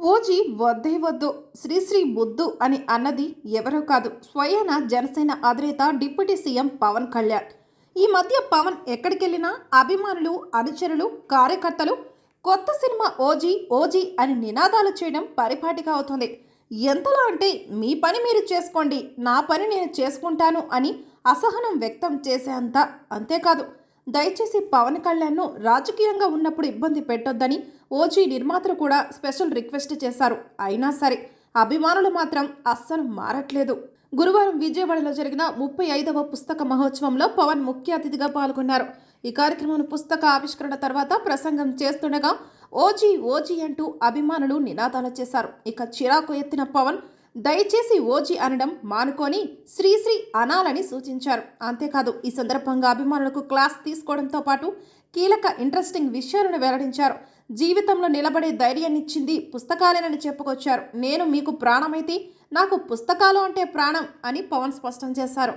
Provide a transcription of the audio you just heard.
OG వద్దే వద్దు శ్రీశ్రీ బుద్ధు అని అన్నది ఎవరో కాదు, స్వయాన జనసేన అధినేత డిప్యూటీ సీఎం పవన్ కళ్యాణ్. ఈ మధ్య పవన్ ఎక్కడికెళ్ళినా అభిమానులు, అనుచరులు, కార్యకర్తలు కొత్త సినిమా ఓజీ ఓజీ అని నినాదాలు చేయడం పరిపాటిగా అవుతుంది. ఎంతలా అంటే మీ పని మీరు చేసుకోండి, నా పని నేను చేసుకుంటాను అని అసహనం వ్యక్తం చేసేంత. అంతేకాదు, దయచేసి పవన్ కళ్యాణ్ను రాజకీయంగా ఉన్నప్పుడు ఇబ్బంది పెట్టొద్దని ఓజీ నిర్మాతలు కూడా స్పెషల్ రిక్వెస్ట్ చేశారు. అయినా సరే అభిమానులు మాత్రం అస్సలు మారట్లేదు. గురువారం విజయవాడలో జరిగిన 35వ పుస్తక మహోత్సవంలో పవన్ ముఖ్య అతిథిగా పాల్గొన్నారు. ఈ కార్యక్రమం పుస్తక ఆవిష్కరణ తర్వాత ప్రసంగం చేస్తుండగా ఓజీ ఓజీ అంటూ అభిమానులు నినాదాలు చేశారు. ఇక చిరాకు ఎత్తిన పవన్ దయచేసి ఓజీ అనడం మానుకొని శ్రీశ్రీ అనాలని సూచించారు. అంతేకాదు, ఈ సందర్భంగా అభిమానులకు క్లాస్ తీసుకోవడంతో పాటు కీలక ఇంట్రెస్టింగ్ విషయాలను వెల్లడించారు. జీవితంలో నిలబడే ధైర్యాన్నిచ్చింది పుస్తకాలేనని చెప్పుకొచ్చారు. నేను మీకు ప్రాణమైతే నాకు పుస్తకాలు అంటే ప్రాణం అని పవన్ స్పష్టం చేశారు.